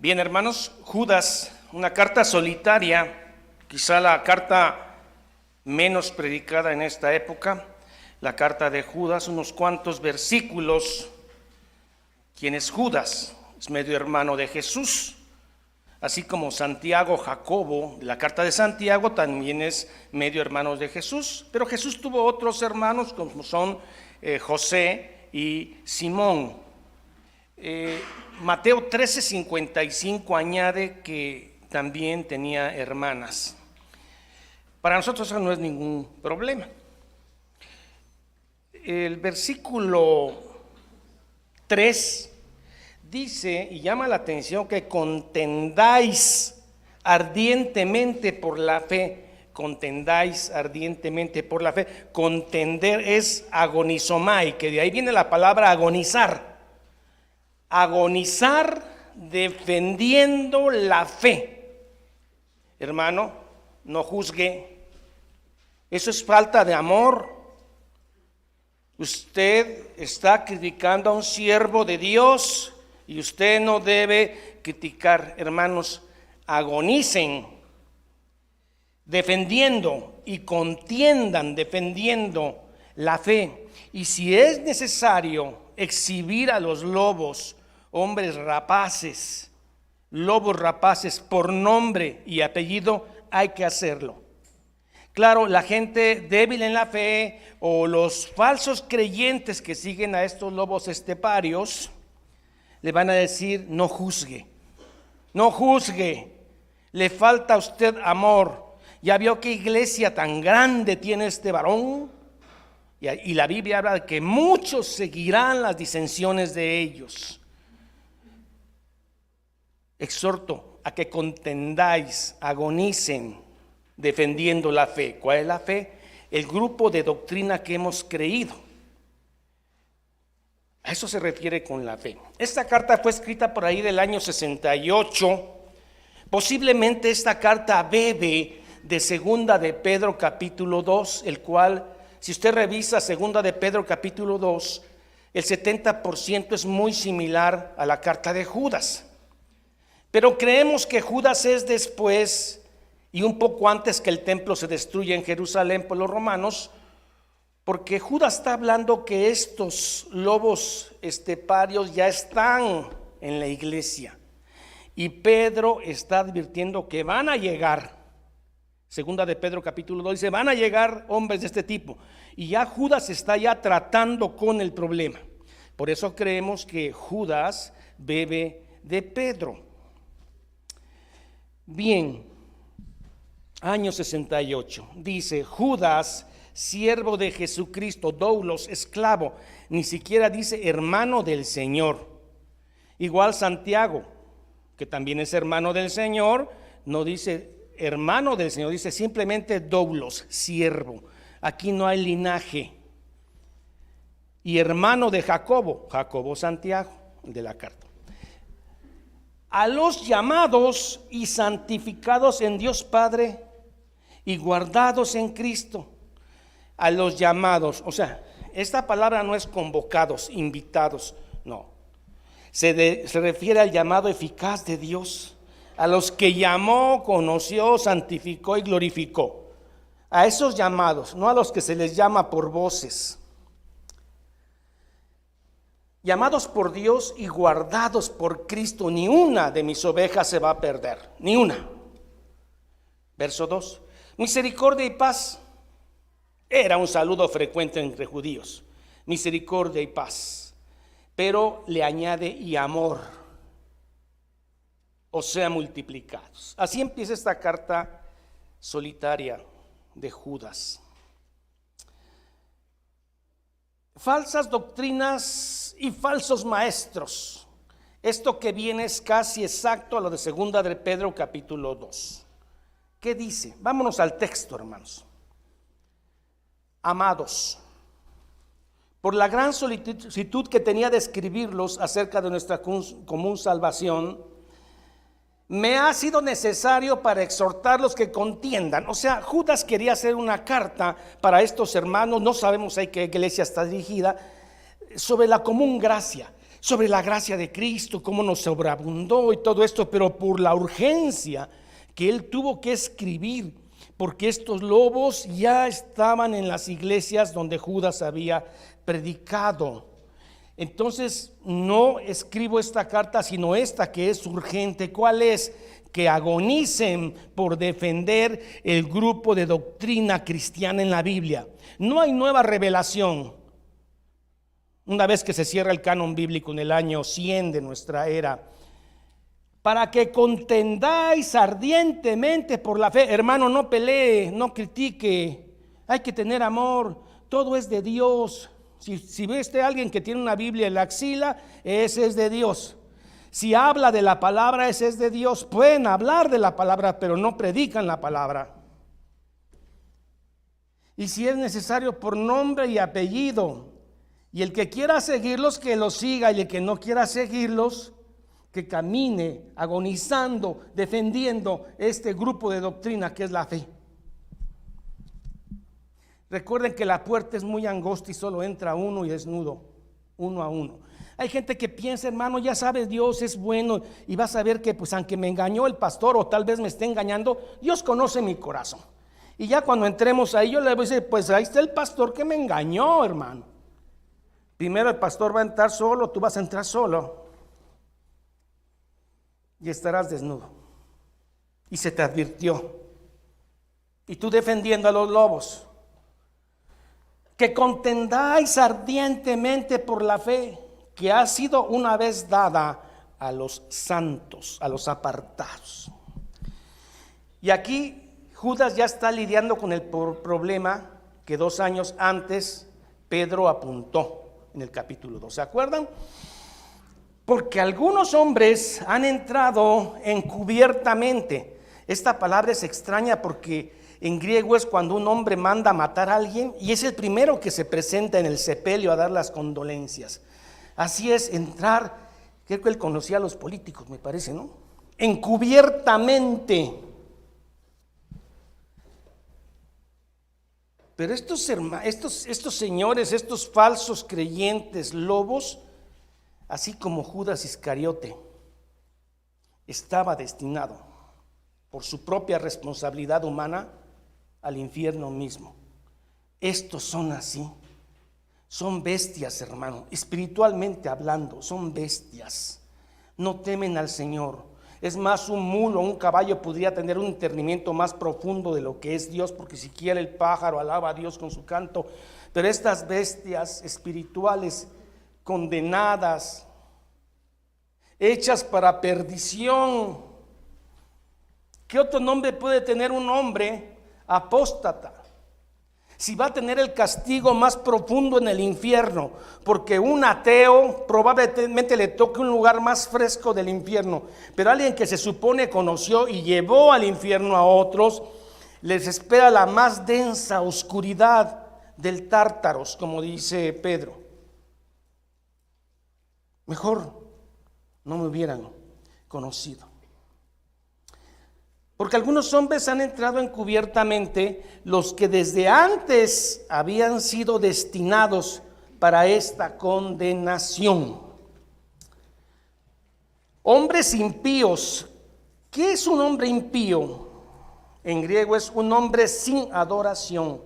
Bien, hermanos, Judas, una carta solitaria, quizá la carta menos predicada en esta época, la carta de Judas, unos cuantos versículos. ¿Quién es Judas? Es medio hermano de Jesús, así como Santiago, Jacobo, la carta de Santiago también es medio hermano de Jesús, pero Jesús tuvo otros hermanos como son José y Simón. Mateo 13:55 añade que también tenía hermanas. Para nosotros eso no es ningún problema. El versículo 3 dice y llama la atención que contendáis ardientemente por la fe. Contendáis ardientemente por la fe. Contender es agonizomai, que de ahí viene la palabra agonizar. Agonizar defendiendo la fe. Hermano, no juzgue. Eso es falta de amor. Usted está criticando a un siervo de Dios y usted no debe criticar. Hermanos, agonicen defendiendo y contiendan defendiendo la fe. Y si es necesario exhibir a los lobos, hombres rapaces, lobos rapaces por nombre y apellido, hay que hacerlo. Claro, la gente débil en la fe o los falsos creyentes que siguen a estos lobos esteparios le van a decir: no juzgue, no juzgue, le falta a usted amor. ¿Ya vio qué iglesia tan grande tiene este varón? Y la Biblia habla de que muchos seguirán las disensiones de ellos. Exhorto a que contendáis, agonicen, defendiendo la fe. ¿Cuál es la fe? El grupo de doctrina que hemos creído. A eso se refiere con la fe. Esta carta fue escrita por ahí del año 68. Posiblemente esta carta bebe de segunda de Pedro capítulo 2, el cual, si usted revisa segunda de Pedro capítulo 2, el 70% es muy similar a la carta de Judas. Pero creemos que Judas es después y un poco antes que el templo se destruye en Jerusalén por los romanos, porque Judas está hablando que estos lobos esteparios ya están en la iglesia. Y Pedro está advirtiendo que van a llegar. Segunda de Pedro capítulo 2 dice: van a llegar hombres de este tipo. Y ya Judas está ya tratando con el problema. Por eso creemos que Judas bebe de Pedro. Bien, año 68. Dice: Judas, siervo de Jesucristo, doulos, esclavo. Ni siquiera dice hermano del Señor. Igual Santiago, que también es hermano del Señor, no dice hermano del Señor, dice simplemente doulos, siervo. Aquí no hay linaje. Y hermano de Jacobo, Jacobo Santiago, el de la carta. A los llamados y santificados en Dios Padre y guardados en Cristo. A los llamados, o sea, esta palabra no es convocados, invitados, no. Se refiere al llamado eficaz de Dios, a los que llamó, conoció, santificó y glorificó. A esos llamados, no a los que se les llama por voces. Llamados por Dios y guardados por Cristo, ni una de mis ovejas se va a perder, ni una. Verso 2. Misericordia y paz. Era un saludo frecuente entre judíos. Misericordia y paz. Pero le añade y amor. O sea, multiplicados. Así empieza esta carta solitaria de Judas. Falsas doctrinas y falsos maestros. Esto que viene es casi exacto a lo de segunda de Pedro capítulo 2. ¿Qué dice? Vámonos al texto, hermanos. Amados, por la gran solicitud que tenía de escribirlos acerca de nuestra común salvación, me ha sido necesario para exhortarlos que contiendan. O sea, Judas quería hacer una carta para estos hermanos, no sabemos a qué iglesia está dirigida, sobre la común gracia. sobre la gracia de Cristo, cómo nos sobreabundó y todo esto, pero por la urgencia que él tuvo que escribir, porque estos lobos ya estaban en las iglesias donde Judas había predicado. Entonces no escribo esta carta, sino esta que es urgente. ¿Cuál es? Que agonicen por defender el grupo de doctrina cristiana en la Biblia. No hay nueva revelación. Una vez que se cierra el canon bíblico en el año 100 de nuestra era, para que contendáis ardientemente por la fe. Hermano, no pelee, no critique, hay que tener amor, todo es de Dios. Si ves a alguien que tiene una Biblia en la axila, ese es de Dios. Si habla de la palabra, ese es de Dios. Pueden hablar de la palabra, pero no predican la palabra. Y si es necesario, por nombre y apellido. Y el que quiera seguirlos, que los siga, y el que no quiera seguirlos, que camine agonizando, defendiendo este grupo de doctrina que es la fe. Recuerden que la puerta es muy angosta y solo entra uno y desnudo, uno a uno. Hay gente que piensa, hermano, ya sabes, Dios es bueno y vas a ver que pues aunque me engañó el pastor o tal vez me esté engañando, Dios conoce mi corazón. Y ya cuando entremos ahí, yo le voy a decir, pues ahí está el pastor que me engañó, hermano. Primero el pastor va a entrar solo, tú vas a entrar solo y estarás desnudo. Y se te advirtió. Y tú defendiendo a los lobos. Que contendáis ardientemente por la fe que ha sido una vez dada a los santos, a los apartados. Y aquí Judas ya está lidiando con el problema que 2 años antes Pedro apuntó en el capítulo 2. ¿Se acuerdan? Porque algunos hombres han entrado encubiertamente. Esta palabra es extraña porque en griego es cuando un hombre manda a matar a alguien y es el primero que se presenta en el sepelio a dar las condolencias. Así es, entrar, creo que él conocía a los políticos, me parece, ¿no? Encubiertamente. Pero estos señores, estos falsos creyentes, lobos, así como Judas Iscariote, estaba destinado por su propia responsabilidad humana al infierno mismo. Estos son así, son bestias, hermano, espiritualmente hablando, son bestias. No temen al Señor. Es más, un mulo o un caballo podría tener un entendimiento más profundo de lo que es Dios, porque siquiera el pájaro alaba a Dios con su canto. Pero estas bestias espirituales condenadas, hechas para perdición. ¿Qué otro nombre puede tener un hombre apóstata? Si va a tener el castigo más profundo en el infierno, porque un ateo probablemente le toque un lugar más fresco del infierno, pero alguien que se supone conoció y llevó al infierno a otros, les espera la más densa oscuridad del Tártaros, como dice Pedro. Mejor no me hubieran conocido. Porque algunos hombres han entrado encubiertamente, los que desde antes habían sido destinados para esta condenación. Hombres impíos. ¿Qué es un hombre impío? En griego es un hombre sin adoración,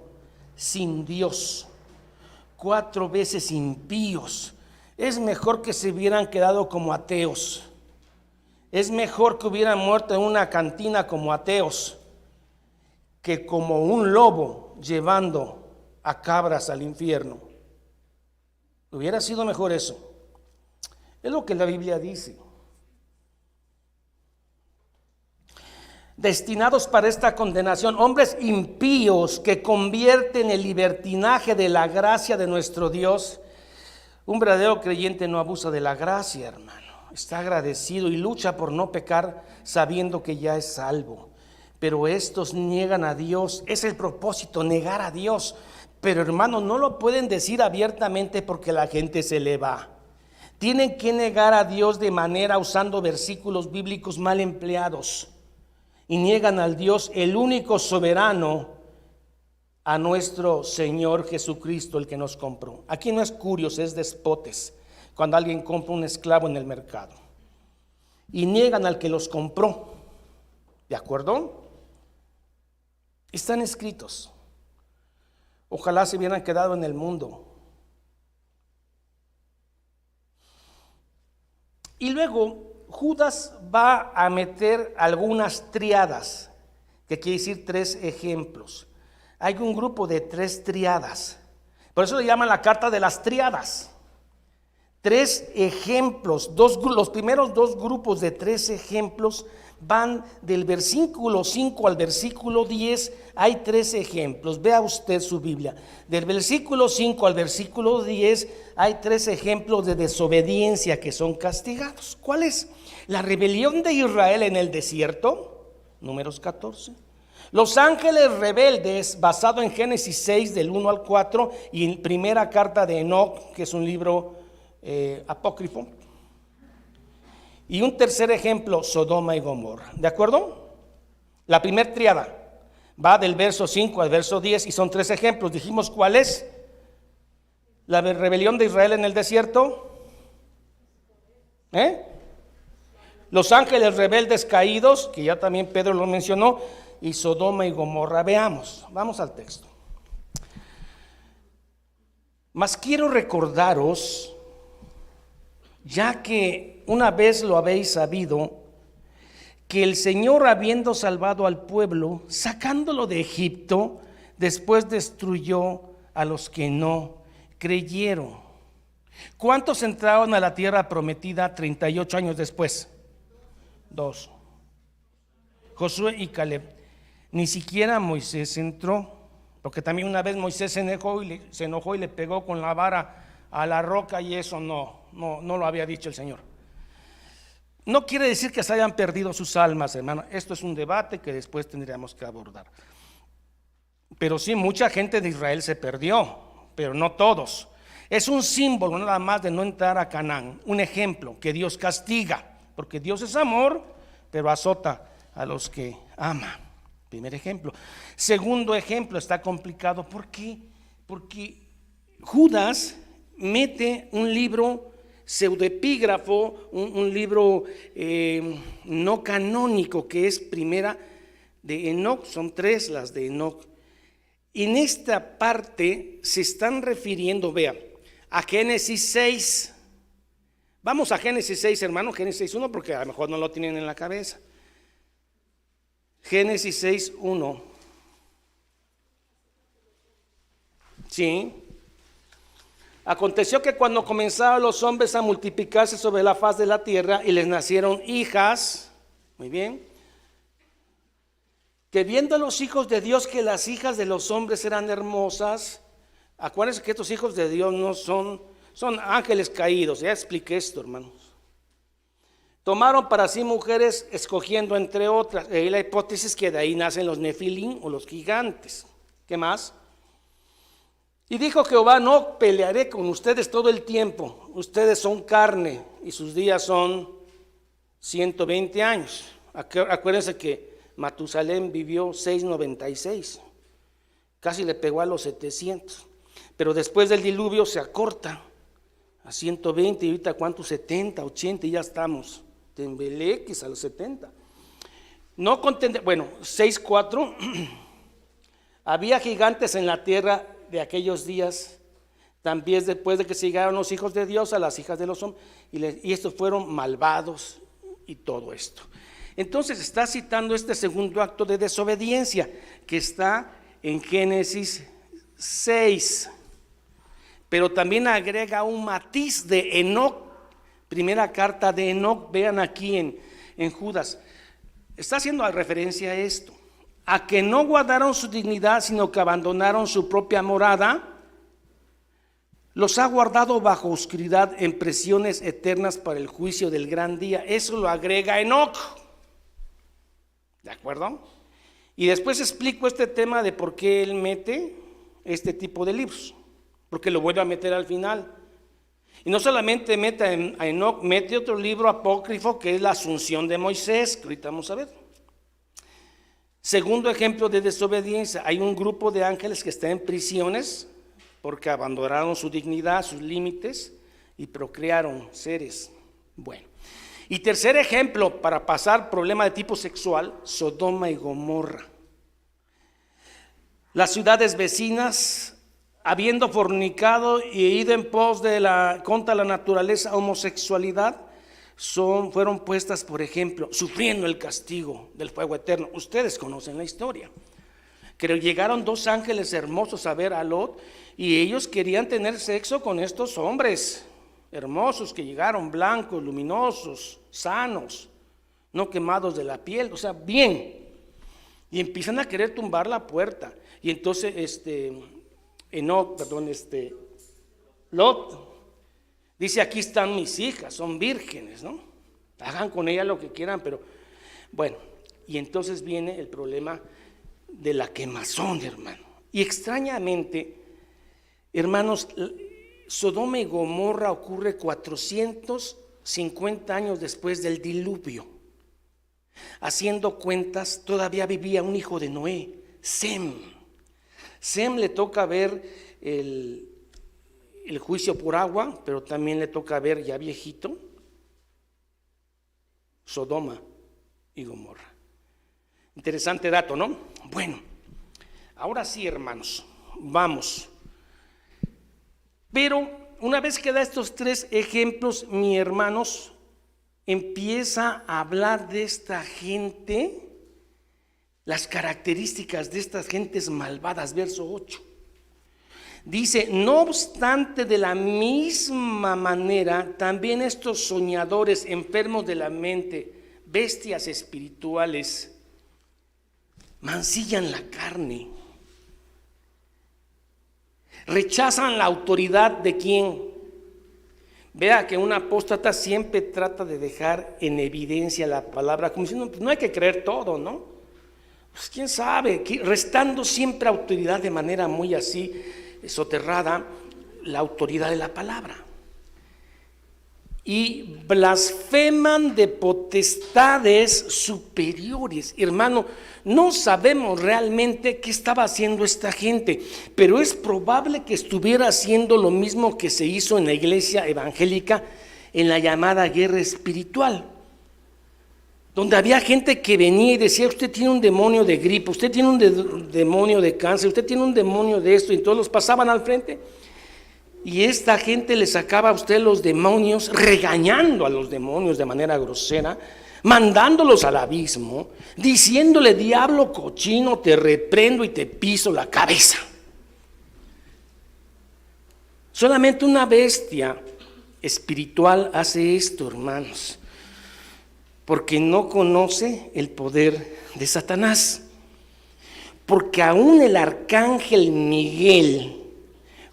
sin Dios. 4 veces impíos. Es mejor que se hubieran quedado como ateos. Es mejor que hubieran muerto en una cantina como ateos que como un lobo llevando a cabras al infierno. Hubiera sido mejor eso. Es lo que la Biblia dice. Destinados para esta condenación, hombres impíos que convierten el libertinaje de la gracia de nuestro Dios. Un verdadero creyente no abusa de la gracia, hermano. Está agradecido y lucha por no pecar sabiendo que ya es salvo. Pero estos niegan a Dios. Es el propósito, negar a Dios. Pero hermano, no lo pueden decir abiertamente porque la gente se le va. Tienen que negar a Dios de manera usando versículos bíblicos mal empleados. Y niegan al Dios, el único soberano, a nuestro Señor Jesucristo, el que nos compró. Aquí no es curios, es despotes. cuando alguien compra un esclavo en el mercado. Y niegan al que los compró. ¿De acuerdo? Están escritos. Ojalá se hubieran quedado en el mundo. Y luego Judas va a meter algunas triadas, que quiere decir 3 ejemplos. Hay un grupo de 3 triadas. Por eso le llaman la carta de las triadas. 3 ejemplos. Los primeros 2 grupos de 3 ejemplos van del versículo 5 al versículo 10. Hay 3 ejemplos. Vea usted su Biblia. Del versículo 5 al versículo 10 hay 3 ejemplos de desobediencia que son castigados. ¿Cuál es? La rebelión de Israel en el desierto, Números 14. Los ángeles rebeldes, basado en Génesis 6 del 1 al 4, y en primera carta de Enoc, que es un libro apócrifo. Y un tercer ejemplo, Sodoma y Gomorra. ¿De acuerdo? La primer triada va del verso 5 al verso 10 y son 3 ejemplos. Dijimos cuál es. La rebelión de Israel en el desierto. Los ángeles rebeldes caídos, que ya también Pedro lo mencionó, y Sodoma y Gomorra. Veamos, vamos al texto. Mas quiero recordaros, ya que una vez lo habéis sabido, que el Señor, habiendo salvado al pueblo, sacándolo de Egipto, después destruyó a los que no creyeron. ¿Cuántos entraron a la tierra prometida 38 años después? 2. Josué y Caleb. Ni siquiera Moisés entró, porque también una vez Moisés se enojó y le pegó con la vara a la roca, y eso no lo había dicho el Señor. No quiere decir que se hayan perdido sus almas, hermano. Esto es un debate que después tendríamos que abordar. Pero sí, mucha gente de Israel se perdió, pero no todos. Es un símbolo nada más de no entrar a Canaán. Un ejemplo, que Dios castiga, porque Dios es amor, pero azota a los que ama. Primer ejemplo. Segundo ejemplo, está complicado. ¿Por qué? Porque Judas mete un libro pseudoepígrafo, un libro no canónico, que es primera de Enoc. Son 3 las de Enoc. En esta parte se están refiriendo, vea, a Génesis 6. Vamos a Génesis 6, hermano, Génesis 6:1, porque a lo mejor no lo tienen en la cabeza. Génesis 6:1. Sí. Aconteció que cuando comenzaron los hombres a multiplicarse sobre la faz de la tierra y les nacieron hijas, muy bien, que viendo los hijos de Dios que las hijas de los hombres eran hermosas. Acuérdense que estos hijos de Dios no son ángeles caídos. Ya expliqué esto, hermanos. Tomaron para sí mujeres, escogiendo entre otras. Y la hipótesis que de ahí nacen los nefilim o los gigantes. ¿Qué más? Y dijo Jehová: no pelearé con ustedes todo el tiempo. Ustedes son carne y sus días son 120 años. Acuérdense que Matusalén vivió 696. Casi le pegó a los 700. Pero después del diluvio se acorta a 120. Y ahorita ¿cuántos? 70, 80 y ya estamos. Tembeleques a los 70. No contendré. Bueno, 6:4. Había gigantes en la tierra de aquellos días, también después de que se llegaron los hijos de Dios a las hijas de los hombres, y estos fueron malvados y todo esto. Entonces está citando este segundo acto de desobediencia que está en Génesis 6, pero también agrega un matiz de Enoc, primera carta de Enoc. Vean aquí en Judas, está haciendo referencia a esto, a que no guardaron su dignidad, sino que abandonaron su propia morada. Los ha guardado bajo oscuridad en prisiones eternas para el juicio del gran día. Eso lo agrega Enoc. ¿De acuerdo? Y después explico este tema de por qué él mete este tipo de libros, porque lo vuelve a meter al final. Y no solamente mete a Enoc, mete otro libro apócrifo que es la Asunción de Moisés, que ahorita vamos a ver. Segundo ejemplo de desobediencia, hay un grupo de ángeles que está en prisiones porque abandonaron su dignidad, sus límites, y procrearon seres. Bueno, y tercer ejemplo para pasar problema de tipo sexual, Sodoma y Gomorra. Las ciudades vecinas, habiendo fornicado y ido en pos de contra la naturaleza homosexualidad, fueron puestas, por ejemplo, sufriendo el castigo del fuego eterno. Ustedes conocen la historia. Que llegaron dos ángeles hermosos a ver a Lot y ellos querían tener sexo con estos hombres hermosos que llegaron, blancos, luminosos, sanos, no quemados de la piel, o sea, bien. Y empiezan a querer tumbar la puerta. Y entonces Lot dice: aquí están mis hijas, son vírgenes, ¿no? Hagan con ellas lo que quieran, pero bueno. Y entonces viene el problema de la quemazón, hermano. Y extrañamente, hermanos, Sodoma y Gomorra ocurre 450 años después del diluvio. Haciendo cuentas, todavía vivía un hijo de Noé, Sem. Sem le toca ver el juicio por agua, pero también le toca ver, ya viejito, Sodoma y Gomorra. Interesante dato, ¿no? Bueno, ahora sí, hermanos, vamos. Pero una vez que da estos tres ejemplos, mi hermanos, empieza a hablar de esta gente, las características de estas gentes malvadas, verso 8. Dice: no obstante, de la misma manera, también estos soñadores, enfermos de la mente, bestias espirituales, mancillan la carne, rechazan la autoridad de quién. Vea que un apóstata siempre trata de dejar en evidencia la palabra, como diciendo, pues no hay que creer todo, ¿no? Pues quién sabe, restando siempre autoridad de manera muy así soterrada, la autoridad de la palabra. Y blasfeman de potestades superiores. Hermano, no sabemos realmente qué estaba haciendo esta gente, pero es probable que estuviera haciendo lo mismo que se hizo en la iglesia evangélica en la llamada guerra espiritual, donde había gente que venía y decía: usted tiene un demonio de gripe, usted tiene un demonio de cáncer, usted tiene un demonio de esto, y todos los pasaban al frente. Y esta gente le sacaba a usted los demonios, regañando a los demonios de manera grosera, mandándolos al abismo, diciéndole: diablo cochino, te reprendo y te piso la cabeza. Solamente una bestia espiritual hace esto, hermanos, porque no conoce el poder de Satanás. Porque aún el arcángel Miguel,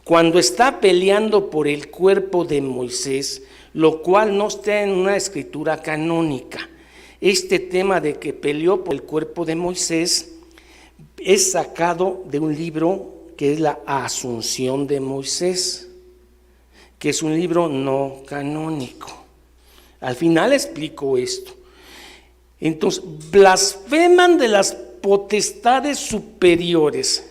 cuando está peleando por el cuerpo de Moisés, lo cual no está en una escritura canónica, este tema de que peleó por el cuerpo de Moisés es sacado de un libro que es la Asunción de Moisés, que es un libro no canónico. Al final explico esto. Entonces, blasfeman de las potestades superiores.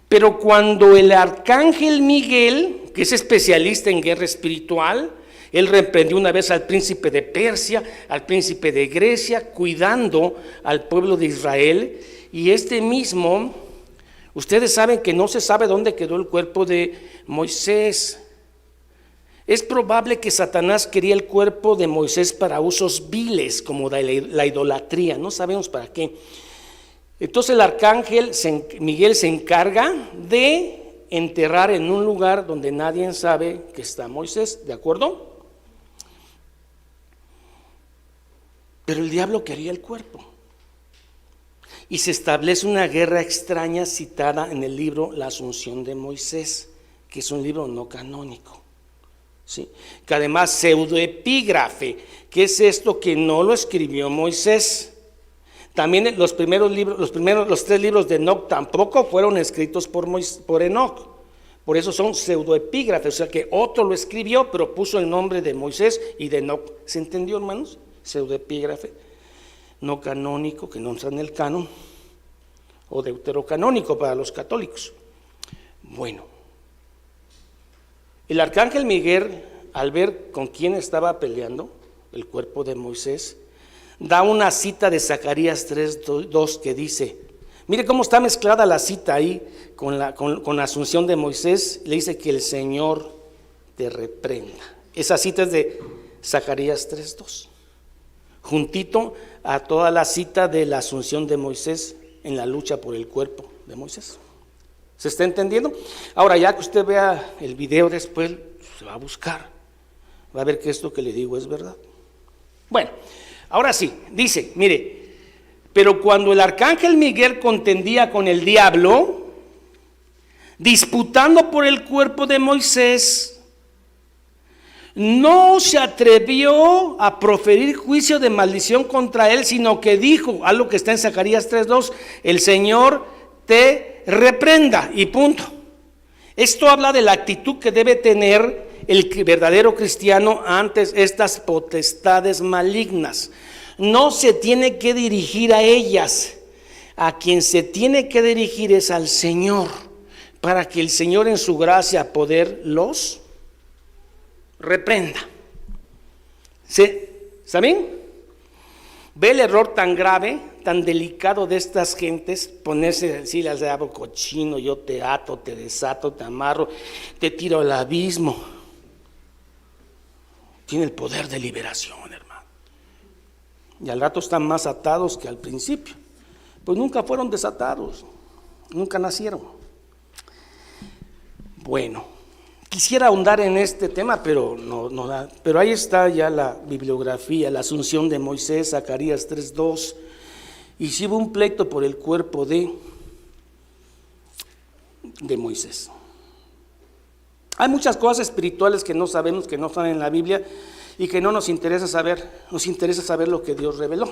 Pero cuando el arcángel Miguel, que es especialista en guerra espiritual, él reprendió una vez al príncipe de Persia, al príncipe de Grecia, cuidando al pueblo de Israel. Y este mismo, ustedes saben que no se sabe dónde quedó el cuerpo de Moisés. Es probable que Satanás quería el cuerpo de Moisés para usos viles, como la idolatría, no sabemos para qué. Entonces el arcángel Miguel se encarga de enterrar en un lugar donde nadie sabe que está Moisés, ¿de acuerdo? Pero el diablo quería el cuerpo. Y se establece una guerra extraña citada en el libro La Asunción de Moisés, que es un libro no canónico. ¿Sí? Que además pseudoepígrafe, que es esto que no lo escribió Moisés. También los tres libros de Enoc tampoco fueron escritos por Enoc. Por eso son pseudoepígrafes, o sea que otro lo escribió, pero puso el nombre de Moisés y de Enoc. ¿Se entendió, hermanos? Pseudoepígrafe, no canónico, que no está en el canon, o deuterocanónico para los católicos. Bueno, el arcángel Miguel al ver con quién estaba peleando el cuerpo de Moisés, da una cita de Zacarías 3:2 que dice, mire cómo está mezclada la cita ahí con la asunción de Moisés. Le dice que el Señor te reprenda. Esa cita es de Zacarías 3:2, juntito a toda la cita de la asunción de Moisés en la lucha por el cuerpo de Moisés. ¿Se está entendiendo? Ahora, ya que usted vea el video después, se va a buscar, va a ver que esto que le digo es verdad. Bueno, ahora sí, dice, mire, pero cuando el arcángel Miguel contendía con el diablo, disputando por el cuerpo de Moisés, no se atrevió a proferir juicio de maldición contra él, sino que dijo, algo que está en Zacarías 3:2, el Señor te reprenda, y punto. Esto habla de la actitud que debe tener el verdadero cristiano ante estas potestades malignas. No se tiene que dirigir a ellas, a quien se tiene que dirigir es al Señor, para que el Señor en su gracia poder los reprenda. ¿Saben? Ve el error tan grave, tan delicado de estas gentes, ponerse a decirle al diablo, cochino, yo te ato, te desato, te amarro, te tiro al abismo. Tiene el poder de liberación, hermano. Y al rato están más atados que al principio. Pues nunca fueron desatados, nunca nacieron. Bueno, quisiera ahondar en este tema, pero no da. Pero ahí está ya la bibliografía, la asunción de Moisés, Zacarías 3:2. Y si hubo un pleito por el cuerpo de Moisés. Hay muchas cosas espirituales que no sabemos, que no están en la Biblia y que no nos interesa saber. Nos interesa saber lo que Dios reveló.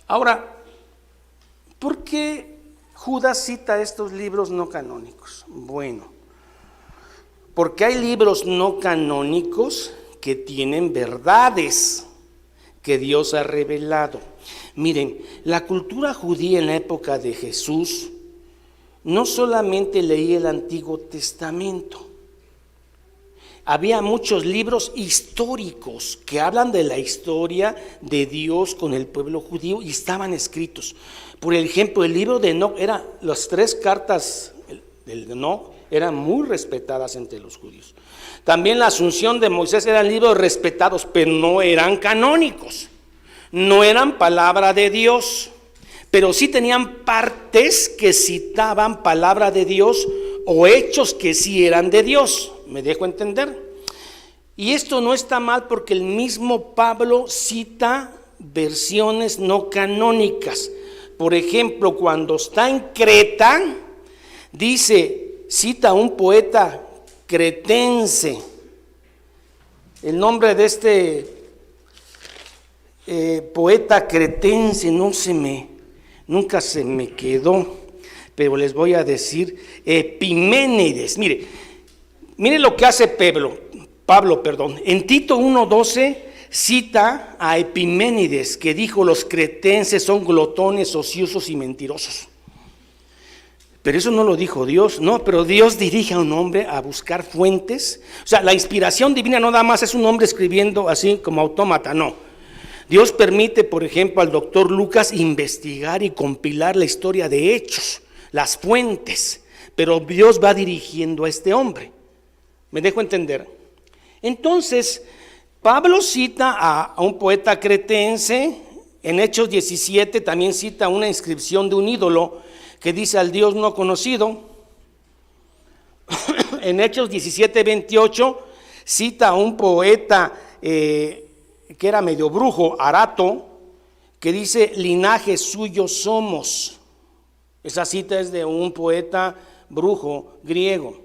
Ahora, ¿por qué Judas cita estos libros no canónicos? Bueno, porque hay libros no canónicos que tienen verdades que Dios ha revelado. Miren, la cultura judía en la época de Jesús no solamente leía el Antiguo Testamento, había muchos libros históricos que hablan de la historia de Dios con el pueblo judío y estaban escritos. Por ejemplo, el libro de Enoc, las 3 cartas del Enoc eran muy respetadas entre los judíos. También la asunción de Moisés eran libros respetados, pero no eran canónicos, no eran palabra de Dios. Pero sí tenían partes que citaban palabra de Dios o hechos que sí eran de Dios. ¿Me dejo entender? Y esto no está mal porque el mismo Pablo cita versiones no canónicas. Por ejemplo, cuando está en Creta, cita a un poeta cretense. El nombre de este poeta cretense nunca se me quedó, pero les voy a decir, Epiménides. Mire lo que hace Pablo, en Tito 1:12 cita a Epiménides, que dijo, los cretenses son glotones, ociosos y mentirosos. Pero eso no lo dijo Dios, no, pero Dios dirige a un hombre a buscar fuentes. O sea, la inspiración divina no nada más es un hombre escribiendo así como autómata, no. Dios permite, por ejemplo, al doctor Lucas investigar y compilar la historia de hechos, las fuentes, pero Dios va dirigiendo a este hombre. ¿Me dejo entender? Entonces, Pablo cita a un poeta cretense, en Hechos 17 también cita una inscripción de un ídolo que dice al Dios no conocido. En Hechos 17:28 cita a un poeta que era medio brujo, Arato, que dice, linaje suyo somos. Esa cita es de un poeta brujo griego,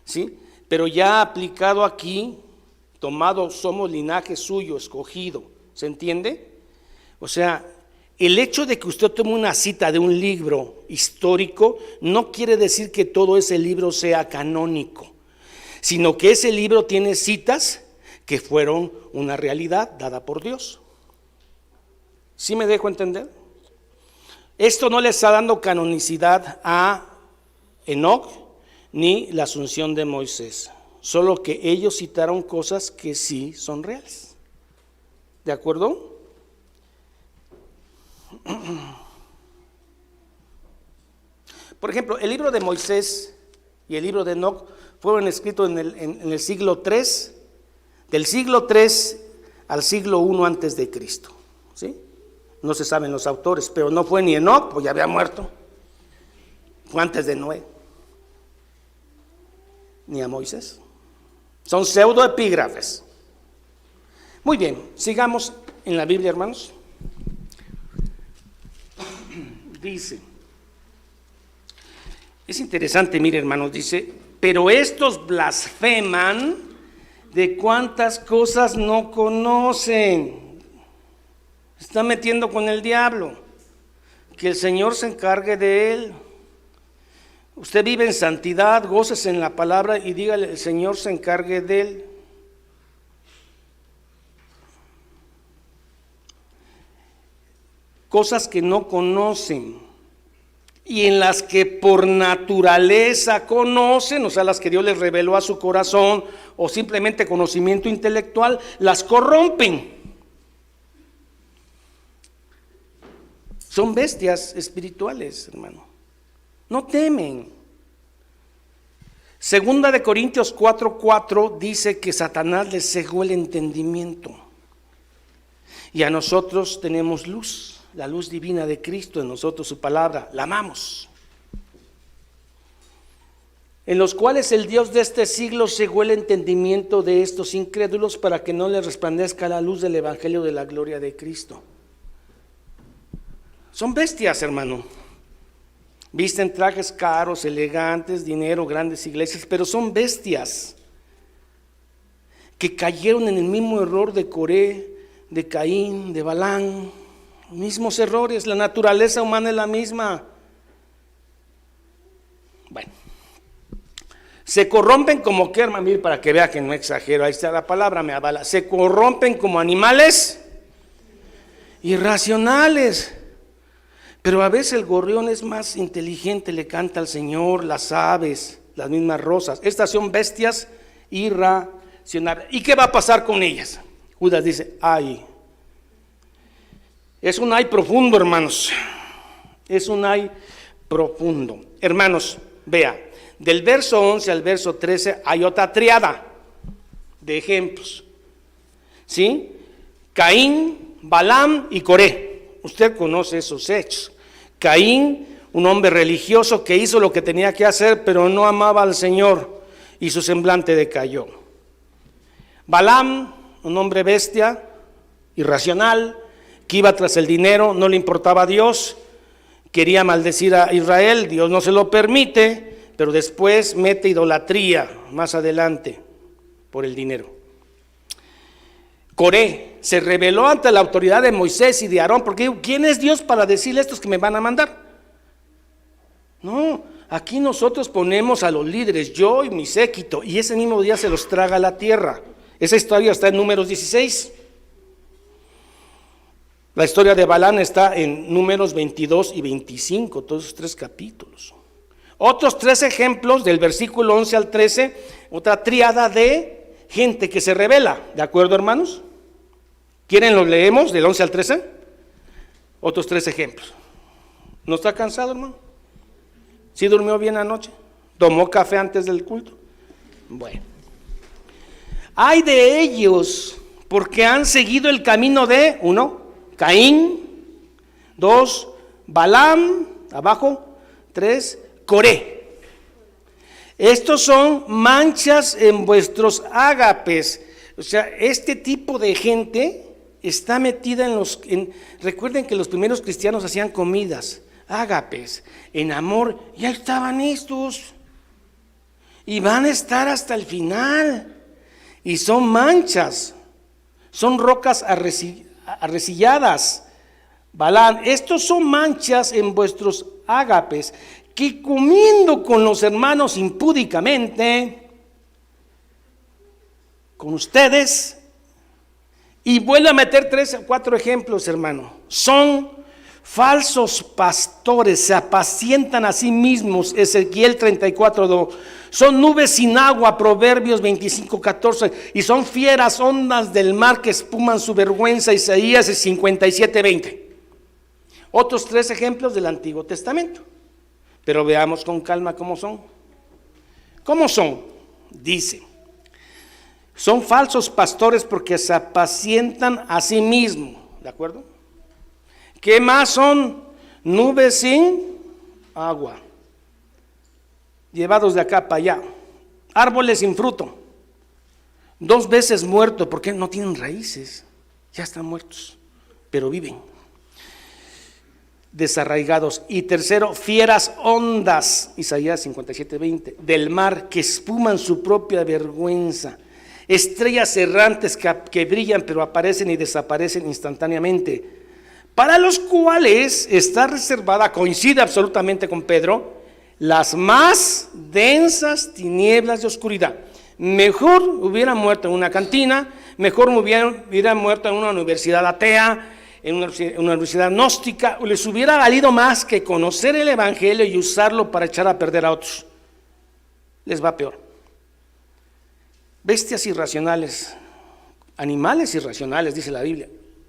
¿sí? Pero ya aplicado aquí, tomado, somos linaje suyo, escogido, ¿se entiende? O sea, el hecho de que usted tome una cita de un libro histórico no quiere decir que todo ese libro sea canónico, sino que ese libro tiene citas que fueron una realidad dada por Dios. ¿Sí me dejo entender? Esto no le está dando canonicidad a Enoc, ni la asunción de Moisés, solo que ellos citaron cosas que sí son reales. ¿De acuerdo? Por ejemplo, el libro de Moisés y el libro de Enoc fueron escritos en el siglo III, del siglo III al siglo I antes de Cristo. ¿Sí? No se saben los autores, pero no fue ni Enoc, pues ya había muerto. Fue antes de Noé. Ni a Moisés. Son pseudoepígrafes. Muy bien, sigamos en la Biblia, hermanos. Dice, es interesante, mire, hermanos, dice, pero estos blasfeman de cuántas cosas no conocen. Se está metiendo con el diablo. Que el Señor se encargue de él. Usted vive en santidad, gócese en la palabra y dígale, el Señor se encargue de él. Cosas que no conocen y en las que por naturaleza conocen, o sea, las que Dios les reveló a su corazón o simplemente conocimiento intelectual, las corrompen. Son bestias espirituales, hermano. No temen. Segunda de Corintios 4:4 dice que Satanás les cegó el entendimiento. Y a nosotros tenemos luz. La luz divina de Cristo en nosotros, su palabra, la amamos. En los cuales el Dios de este siglo cegó el entendimiento de estos incrédulos para que no les resplandezca la luz del evangelio de la gloria de Cristo. Son bestias, hermano. Visten trajes caros, elegantes, dinero, grandes iglesias, pero son bestias que cayeron en el mismo error de Coré, de Caín, de Balán. Mismos errores, la naturaleza humana es la misma. Bueno, se corrompen como que, hermano, mire, para que vea que no exagero, ahí está la palabra, me avala. Se corrompen como animales irracionales. Pero a veces el gorrión es más inteligente, le canta al Señor, las aves, las mismas rosas. Estas son bestias irracionales. ¿Y qué va a pasar con ellas? Judas dice, ay. Es un ay profundo, hermanos. Es un ay profundo. Hermanos, vea, del verso 11 al verso 13 hay otra triada de ejemplos. ¿Sí? Caín, Balaam y Coré. Usted conoce esos hechos. Caín, un hombre religioso que hizo lo que tenía que hacer, pero no amaba al Señor y su semblante decayó. Balaam, un hombre bestia, irracional, que iba tras el dinero, no le importaba a Dios, quería maldecir a Israel, Dios no se lo permite, pero después mete idolatría más adelante por el dinero. Coré se rebeló ante la autoridad de Moisés y de Aarón, porque ¿quién es Dios para decirle a estos que me van a mandar? No, aquí nosotros ponemos a los líderes, yo y mi séquito, y ese mismo día se los traga la tierra. Esa historia está en Números 16. La historia de Balán está en Números 22 y 25, todos esos 3 capítulos. Otros 3 ejemplos del versículo 11 al 13, otra tríada de gente que se rebela, ¿de acuerdo, hermanos? ¿Quieren los leemos del 11 al 13? Otros 3 ejemplos. ¿No está cansado, hermano? ¿Sí durmió bien anoche? ¿Tomó café antes del culto? Bueno. Hay de ellos porque han seguido el camino de, 1, Caín, 2, Balaam, abajo, 3, Coré. Estos son manchas en vuestros ágapes. O sea, este tipo de gente está metida recuerden que los primeros cristianos hacían comidas, ágapes, en amor, ya estaban estos. Y van a estar hasta el final. Y son manchas, son rocas arrecilladas. Balán, estos son manchas en vuestros ágapes, que comiendo con los hermanos impúdicamente, con ustedes, y vuelvo a meter 3 o 4 ejemplos, hermano, son falsos pastores se apacientan a sí mismos, Ezequiel 34:2. Son nubes sin agua, Proverbios 25:14. Y son fieras ondas del mar que espuman su vergüenza, Isaías 57:20. Otros 3 ejemplos del Antiguo Testamento. Pero veamos con calma cómo son. ¿Cómo son? Dice, son falsos pastores porque se apacientan a sí mismos. ¿De acuerdo? ¿Qué más son? Nubes sin agua, llevados de acá para allá. Árboles sin fruto, 2 veces muertos porque no tienen raíces, ya están muertos, pero viven. Desarraigados. Y tercero, fieras ondas, Isaías 57:20, del mar que espuman su propia vergüenza. Estrellas errantes que brillan pero aparecen y desaparecen instantáneamente, para los cuales está reservada, coincide absolutamente con Pedro, las más densas tinieblas de oscuridad. Mejor hubiera muerto en una cantina, mejor hubiera muerto en una universidad atea, en una universidad gnóstica, les hubiera valido más que conocer el evangelio y usarlo para echar a perder a otros. Les va peor. Bestias irracionales, animales irracionales, dice la Biblia,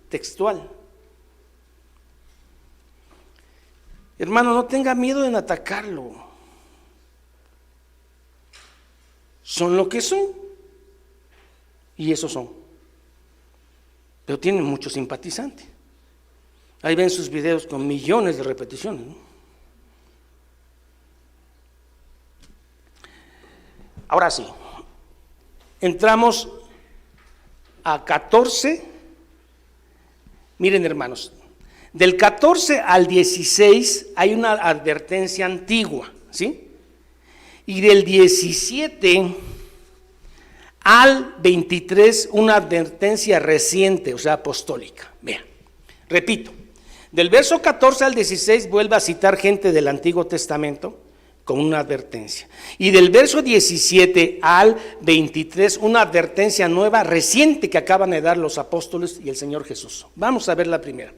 textual. Hermano, no tenga miedo en atacarlo. Son lo que son. Y esos son. Pero tienen muchos simpatizantes. Ahí ven sus videos con millones de repeticiones, ¿no? Ahora sí, entramos a 14. Miren, hermanos, del 14 al 16 hay una advertencia antigua, ¿sí? Y del 17 al 23 una advertencia reciente, o sea, apostólica. Vean, repito, del verso 14 al 16 vuelve a citar gente del Antiguo Testamento con una advertencia. Y del verso 17 al 23 una advertencia nueva, reciente, que acaban de dar los apóstoles y el Señor Jesús. Vamos a ver la primera.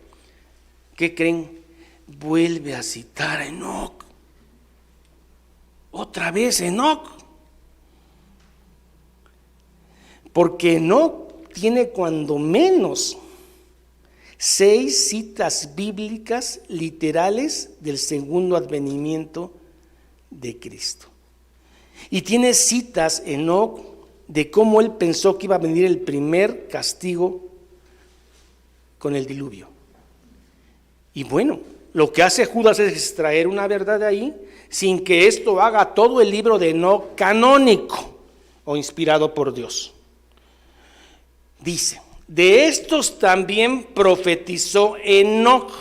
¿Qué creen? Vuelve a citar a Enoc. Otra vez Enoc. Porque Enoc tiene cuando menos 6 citas bíblicas literales del segundo advenimiento de Cristo. Y tiene citas Enoc de cómo él pensó que iba a venir el primer castigo con el diluvio. Y bueno, lo que hace Judas es extraer una verdad de ahí, sin que esto haga todo el libro de Enoc canónico o inspirado por Dios. Dice, de estos también profetizó Enoc.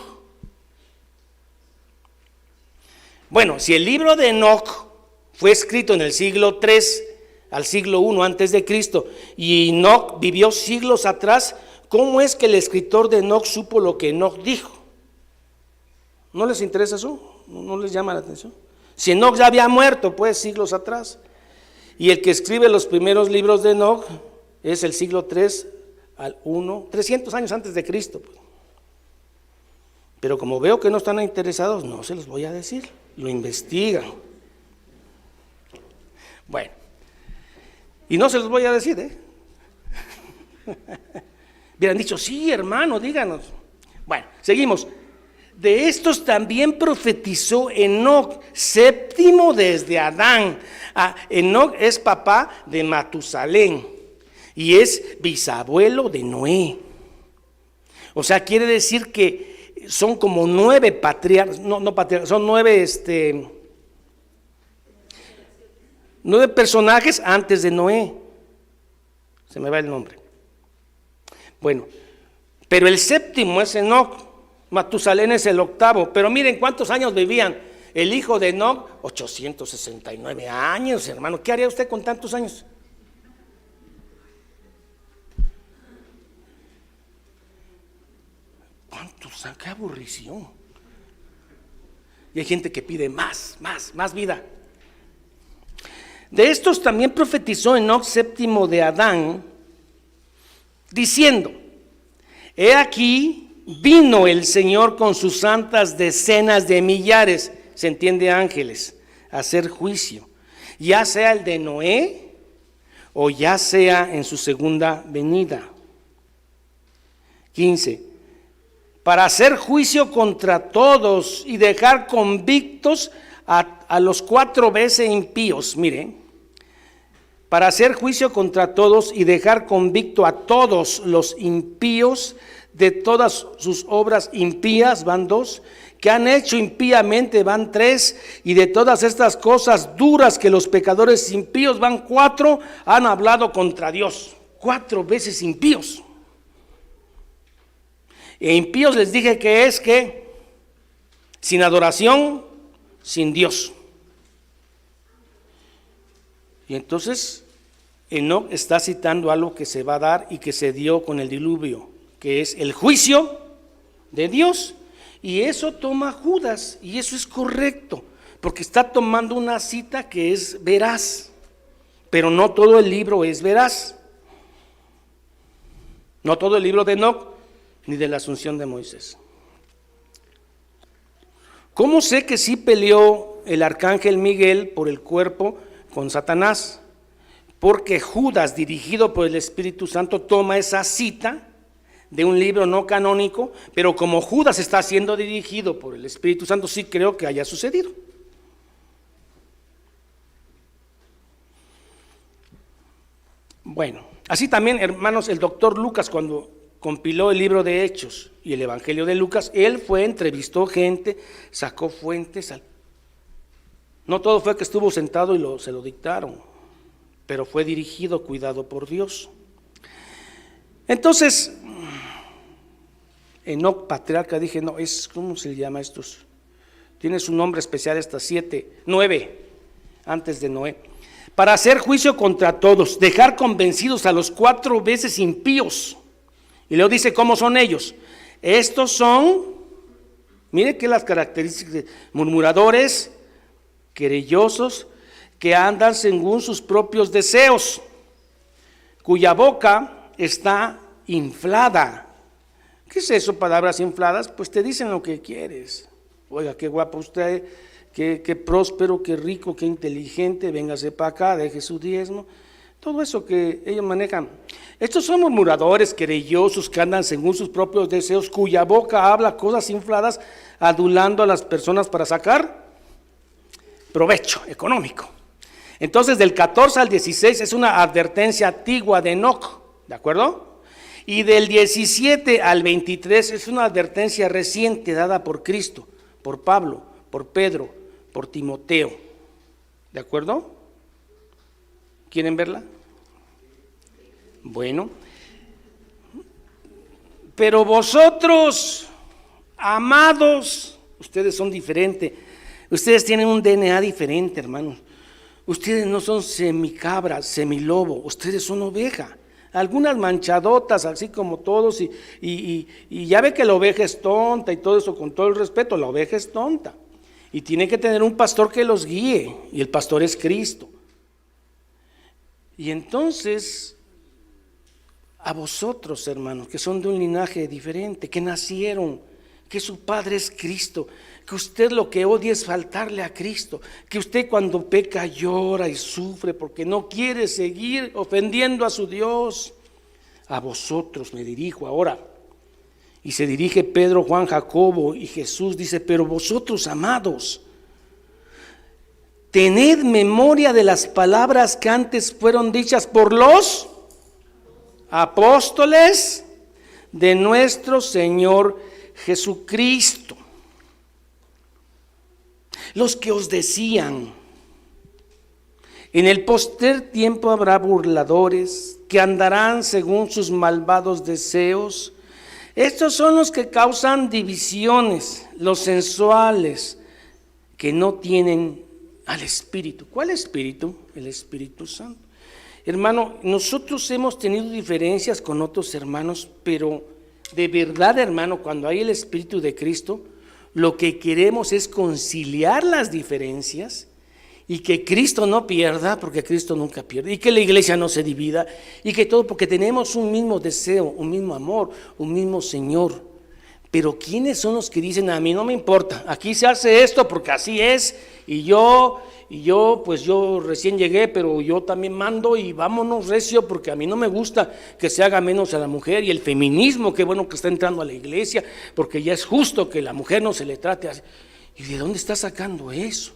Bueno, si el libro de Enoc fue escrito en el siglo 3 al siglo 1 antes de Cristo, y Enoc vivió siglos atrás, ¿cómo es que el escritor de Enoc supo lo que Enoc dijo? ¿No les interesa eso? ¿No les llama la atención? Si Enoc ya había muerto, pues, siglos atrás. Y el que escribe los primeros libros de Enoc es el siglo 3 al 1, 300 años antes de Cristo. Pues. Pero como veo que no están interesados, no se los voy a decir. Lo investigan. Bueno. Y no se los voy a decir, ¿eh? Hubieran dicho, sí, hermano, díganos. Bueno, seguimos. De estos también profetizó Enoc, séptimo desde Adán. Enoc es papá de Matusalén y es bisabuelo de Noé. O sea, quiere decir que son como 9 patriarcas, no patriarcas, son 9 personajes antes de Noé. Se me va el nombre. Bueno, pero el séptimo es Enoc. Matusalén es el octavo, pero miren cuántos años vivían. El hijo de Enoc, 869 años, hermano. ¿Qué haría usted con tantos años? ¿Cuántos años? ¡Qué aburrición! Y hay gente que pide más vida. De estos también profetizó Enoc, séptimo de Adán, diciendo, he aquí vino el Señor con sus santas decenas de millares, se entiende ángeles, a hacer juicio, ya sea el de Noé o ya sea en su segunda venida. 15. Para hacer juicio contra todos y dejar convictos a los 4 veces impíos. Mire, para hacer juicio contra todos y dejar convicto a todos los impíos de todas sus obras impías, van 2, que han hecho impíamente, van 3, y de todas estas cosas duras que los pecadores impíos, van 4, han hablado contra Dios. 4 veces impíos. E impíos les dije que es que sin adoración, sin Dios. Y entonces Enoc está citando algo que se va a dar y que se dio con el diluvio, que es el juicio de Dios. Y eso toma Judas, y eso es correcto, porque está tomando una cita que es veraz, pero no todo el libro es veraz. No todo el libro de Enoc, ni de la asunción de Moisés. ¿Cómo sé que sí peleó el arcángel Miguel por el cuerpo con Satanás? Porque Judas, dirigido por el Espíritu Santo, toma esa cita de un libro no canónico, pero como Judas está siendo dirigido por el Espíritu Santo, sí creo que haya sucedido. Bueno, así también, hermanos, el doctor Lucas, cuando compiló el libro de Hechos y el Evangelio de Lucas, él fue, entrevistó gente, sacó fuentes. No todo fue que estuvo sentado y se lo dictaron, pero fue dirigido, cuidado por Dios. Entonces, Enoc, patriarca, dije, no, ¿cómo se llama estos? Tiene su nombre especial estas 9, antes de Noé. Para hacer juicio contra todos, dejar convencidos a los 4 veces impíos. Y luego dice cómo son ellos. Estos son, mire que las características, murmuradores, querellosos, que andan según sus propios deseos, cuya boca está inflada. ¿Qué es eso, palabras infladas? Pues te dicen lo que quieres. Oiga, qué guapo usted, qué próspero, qué rico, qué inteligente, véngase para acá, deje su diezmo. Todo eso que ellos manejan. Estos son murmuradores, querellosos, que andan según sus propios deseos, cuya boca habla cosas infladas, adulando a las personas para sacar provecho económico. Entonces, del 14 al 16 es una advertencia antigua de Enoc, ¿de acuerdo? Y del 17 al 23 es una advertencia reciente dada por Cristo, por Pablo, por Pedro, por Timoteo, ¿de acuerdo? ¿Quieren verla? Bueno, pero vosotros, amados, ustedes son diferentes, ustedes tienen un DNA diferente, hermanos. Ustedes no son semicabra, semilobo, ustedes son oveja. Algunas manchadotas, así como todos, y ya ve que la oveja es tonta y todo eso, con todo el respeto, la oveja es tonta. Y tiene que tener un pastor que los guíe, y el pastor es Cristo. Y entonces, a vosotros, hermanos, que son de un linaje diferente, que nacieron, que su padre es Cristo, que usted lo que odia es faltarle a Cristo, que usted cuando peca llora y sufre porque no quiere seguir ofendiendo a su Dios. A vosotros me dirijo ahora. Y se dirige Pedro, Juan, Jacobo y Jesús, dice, pero vosotros, amados, tened memoria de las palabras que antes fueron dichas por los apóstoles de nuestro Señor Jesucristo, los que os decían, en el postrer tiempo habrá burladores que andarán según sus malvados deseos. Estos son los que causan divisiones, los sensuales, que no tienen al Espíritu. ¿Cuál Espíritu? El Espíritu Santo. Hermano, nosotros hemos tenido diferencias con otros hermanos, pero de verdad, hermano, cuando hay el Espíritu de Cristo, lo que queremos es conciliar las diferencias y que Cristo no pierda, porque Cristo nunca pierde, y que la iglesia no se divida, y que todo, porque tenemos un mismo deseo, un mismo amor, un mismo Señor. Pero ¿quiénes son los que dicen, a mí no me importa, aquí se hace esto porque así es, y yo, pues yo recién llegué, pero yo también mando y vámonos recio porque a mí no me gusta que se haga menos a la mujer, y el feminismo, qué bueno que está entrando a la iglesia, porque ya es justo que la mujer no se le trate así? ¿Y de dónde está sacando eso?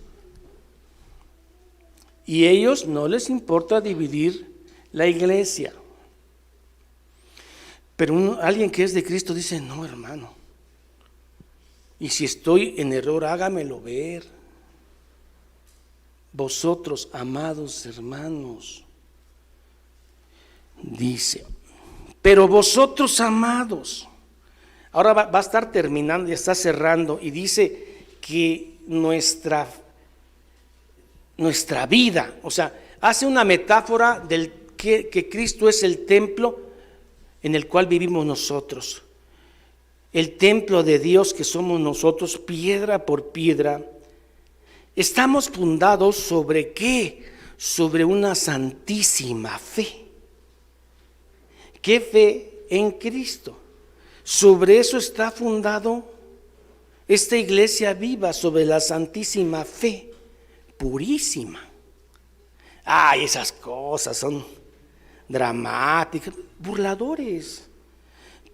Y ellos no les importa dividir la iglesia. Pero alguien que es de Cristo dice, no, hermano, y si estoy en error, hágamelo ver. Vosotros, amados hermanos, dice, pero vosotros, amados, ahora va a estar terminando, ya está cerrando, y dice que nuestra vida, o sea, hace una metáfora del que Cristo es el templo en el cual vivimos nosotros. El templo de Dios que somos nosotros, piedra por piedra. Estamos fundados ¿sobre qué? Sobre una santísima fe. ¿Qué fe? En Cristo. Sobre eso está fundado esta iglesia viva, sobre la santísima fe, purísima. Ay, esas cosas son dramáticas, burladores.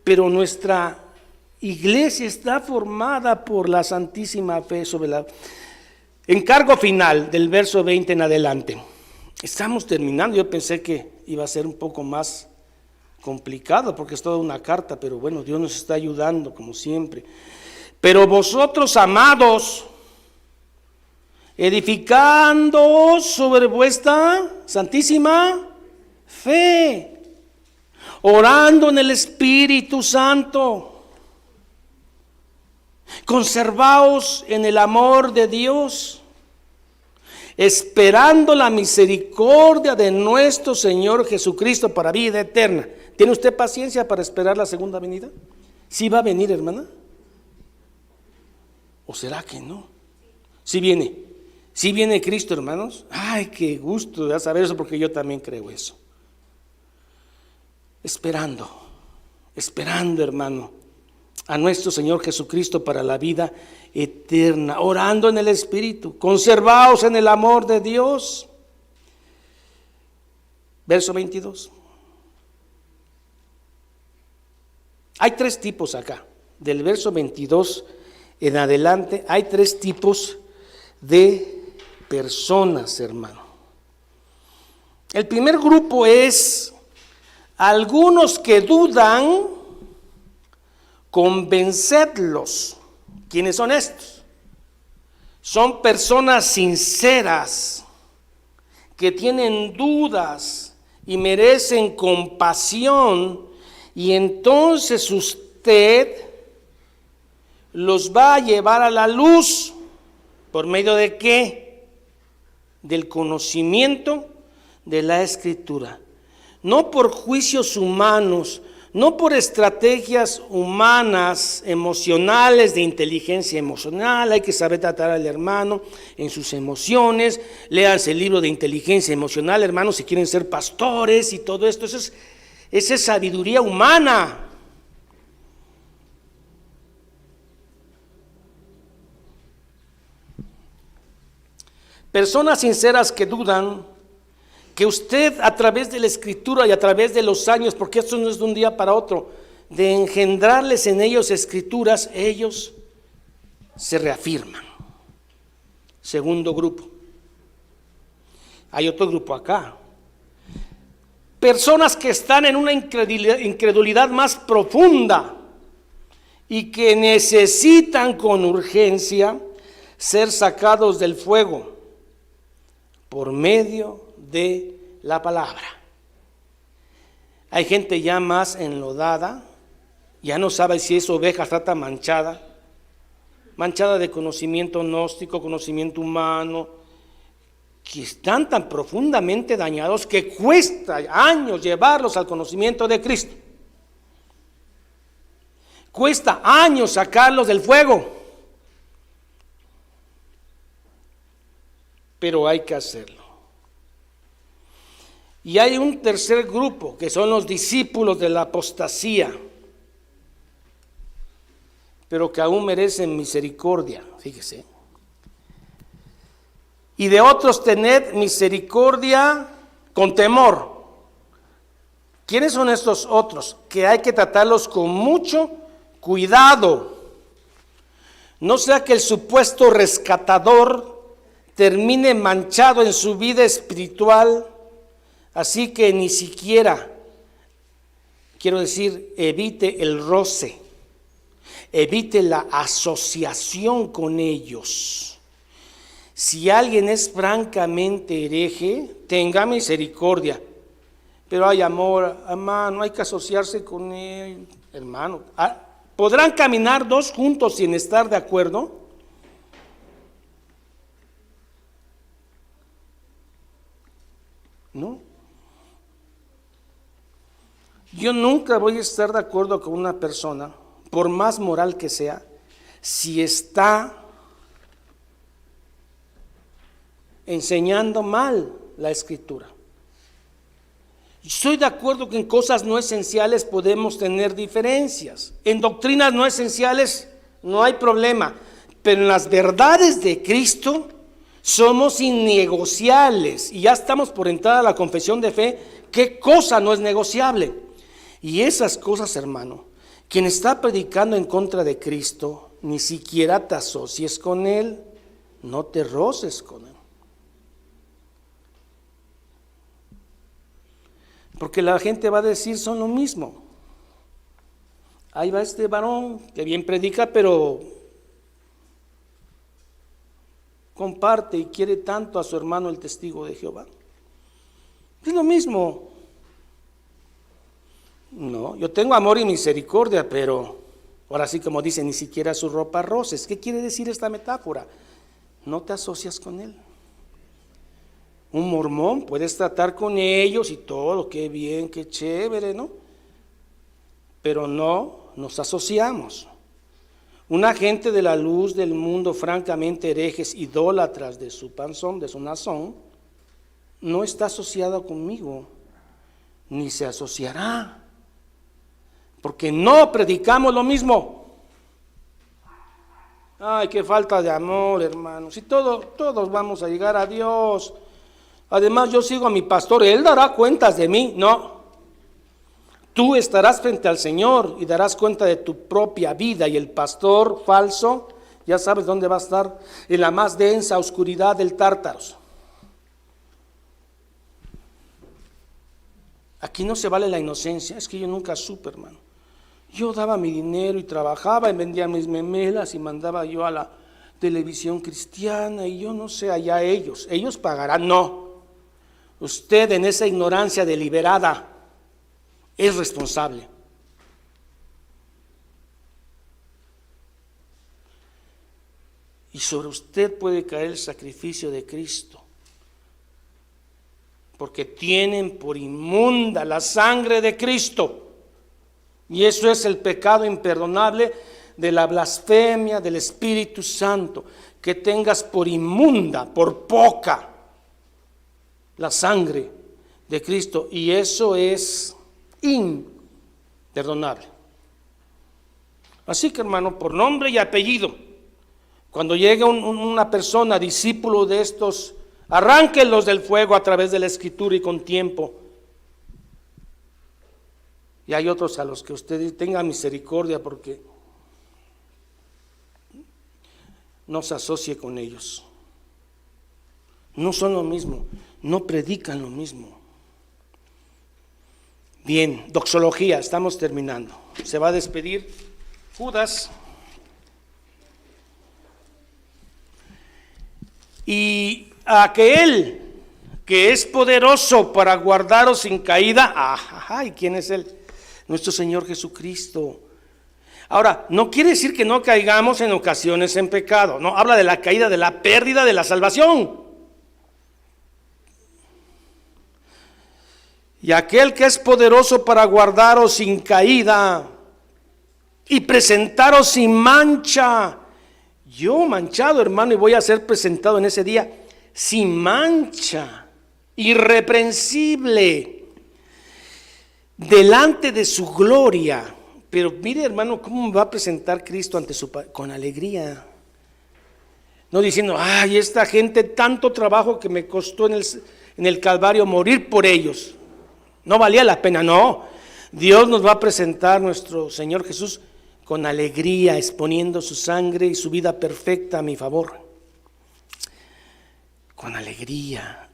Pero nuestra iglesia está formada por la santísima fe sobre la... Encargo final del verso 20 en adelante. Estamos terminando, yo pensé que iba a ser un poco más complicado porque es toda una carta, pero bueno, Dios nos está ayudando como siempre. Pero vosotros, amados, edificando sobre vuestra santísima fe, orando en el Espíritu Santo, conservaos en el amor de Dios, esperando la misericordia de nuestro Señor Jesucristo para vida eterna. ¿Tiene usted paciencia para esperar la segunda venida? ¿Sí va a venir, hermana? ¿O será que no? ¿Sí viene? ¿Sí viene Cristo, hermanos? Ay, qué gusto de saber eso, porque yo también creo eso. Esperando, hermano, a nuestro Señor Jesucristo para la vida eterna, orando en el Espíritu, conservaos en el amor de Dios. Verso 22. Hay tres tipos acá, del verso 22 en adelante, hay tres tipos de personas, hermano. El primer grupo es algunos que dudan, convencedlos. ¿Quiénes son estos? Son personas sinceras que tienen dudas y merecen compasión, y entonces usted los va a llevar a la luz. ¿Por medio de qué? Del conocimiento de la Escritura. No por juicios humanos, no por estrategias humanas, emocionales, de inteligencia emocional. Hay que saber tratar al hermano en sus emociones. Léanse el libro de inteligencia emocional, hermanos, si quieren ser pastores y todo esto. Esa es sabiduría humana. Personas sinceras que dudan, que usted a través de la Escritura y a través de los años, porque esto no es de un día para otro, de engendrarles en ellos Escrituras, ellos se reafirman. Segundo grupo. Hay otro grupo acá. Personas que están en una incredulidad más profunda y que necesitan con urgencia ser sacados del fuego por medio de la palabra. Hay gente ya más enlodada, ya no sabe si es oveja, trata manchada de conocimiento gnóstico, conocimiento humano, que están tan profundamente dañados que cuesta años llevarlos al conocimiento de Cristo. Cuesta años sacarlos del fuego, pero hay que hacerlo. Y hay un tercer grupo, que son los discípulos de la apostasía. pero que aún merecen misericordia, fíjese. Y de otros tened misericordia con temor. ¿Quiénes son estos otros? Que hay que tratarlos con mucho cuidado. No sea que el supuesto rescatador termine manchado en su vida espiritual, así que ni siquiera, quiero decir, evite el roce, evite la asociación con ellos. Si alguien es francamente hereje, tenga misericordia. Pero hay amor, hermano, hay que asociarse con él, hermano. ¿Podrán caminar dos juntos sin estar de acuerdo? No. Yo nunca voy a estar de acuerdo con una persona, por más moral que sea, si está enseñando mal la Escritura. Estoy de acuerdo que en cosas no esenciales podemos tener diferencias. En doctrinas no esenciales no hay problema, pero en las verdades de Cristo somos innegociables. Y ya estamos por entrar a la confesión de fe. ¿Qué cosa no es negociable? Y esas cosas, hermano, quien está predicando en contra de Cristo, ni siquiera te asocies con él, no te roces con él. Porque la gente va a decir son lo mismo. Ahí va este varón que bien predica, pero comparte y quiere tanto a su hermano el testigo de Jehová. Es lo mismo. No, yo tengo amor y misericordia, pero ahora sí, como dice, ni siquiera su ropa roces. ¿Qué quiere decir esta metáfora? No te asocias con él. Un mormón, puedes tratar con ellos y todo, qué bien, qué chévere, ¿no? Pero no nos asociamos. Una gente de la luz del mundo, francamente herejes, idólatras de su panzón, de su nazón, no está asociada conmigo, ni se asociará, porque no predicamos lo mismo. Ay, qué falta de amor, hermanos. Si todos vamos a llegar a Dios. Además, yo sigo a mi pastor, él dará cuentas de mí. No, tú estarás frente al Señor y darás cuenta de tu propia vida, y el pastor falso, ya sabes dónde va a estar, en la más densa oscuridad del Tártaros. Aquí no se vale la inocencia. Es que yo nunca supe, hermano. Yo daba mi dinero y trabajaba y vendía mis memelas y mandaba yo a la televisión cristiana, y yo no sé, allá ellos pagarán. No. Usted en esa ignorancia deliberada es responsable. Y sobre usted puede caer el sacrificio de Cristo, porque tienen por inmunda la sangre de Cristo. Y eso es el pecado imperdonable de la blasfemia del Espíritu Santo, que tengas por inmunda, por poca, la sangre de Cristo, y eso es imperdonable. Así que, hermano, por nombre y apellido, cuando llegue una persona, discípulo de estos, arránquenlos del fuego a través de la Escritura y con tiempo. Y hay otros a los que usted tenga misericordia, porque no se asocie con ellos. No son lo mismo, no predican lo mismo. Bien, doxología, estamos terminando. Se va a despedir Judas. Y aquel que es poderoso para guardaros sin caída, ¿y quién es él? Nuestro Señor Jesucristo. Ahora, no quiere decir que no caigamos en ocasiones en pecado, no, habla de la caída, de la pérdida de la salvación. Y aquel que es poderoso para guardaros sin caída y presentaros sin mancha. Yo manchado, hermano, y voy a ser presentado en ese día sin mancha, irreprensible, delante de su gloria Pero mire, hermano, cómo me va a presentar Cristo ante su Padre, con alegría. No diciendo, ay, esta gente, tanto trabajo que me costó en el Calvario morir por ellos. No valía la pena, no. Dios nos va a presentar nuestro Señor Jesús con alegría, exponiendo su sangre y su vida perfecta a mi favor. Con alegría.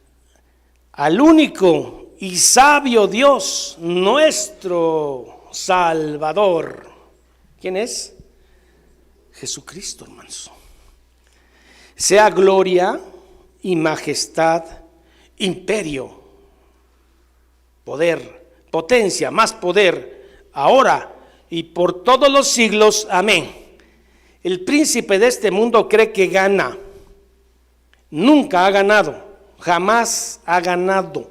Al único y sabio Dios, nuestro Salvador. ¿Quién es? Jesucristo, hermanos. Sea gloria y majestad, imperio, poder, potencia, más poder, ahora y por todos los siglos. Amén. El príncipe de este mundo cree que gana. Nunca ha ganado, jamás ha ganado.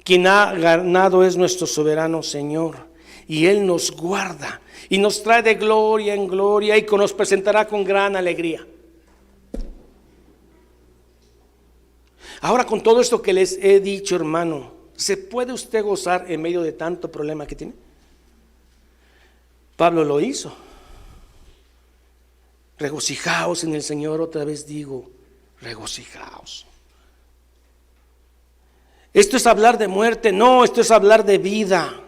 Quien ha ganado es nuestro soberano Señor, y Él nos guarda y nos trae de gloria en gloria y nos presentará con gran alegría. Ahora, con todo esto que les he dicho, hermano, ¿se puede usted gozar en medio de tanto problema que tiene? Pablo lo hizo. Regocijaos en el Señor, otra vez digo, regocijaos. Esto es hablar de muerte, no, esto es hablar de vida.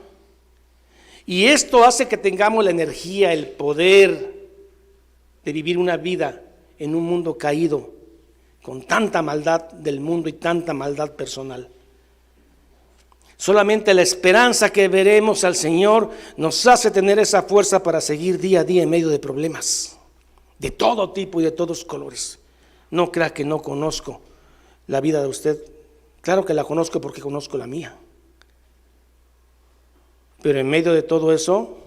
Y esto hace que tengamos la energía, el poder de vivir una vida en un mundo caído, con tanta maldad del mundo y tanta maldad personal. Solamente la esperanza que veremos al Señor nos hace tener esa fuerza para seguir día a día en medio de problemas de todo tipo y de todos colores. No crea que no conozco la vida de usted. Claro que la conozco porque conozco la mía. Pero en medio de todo eso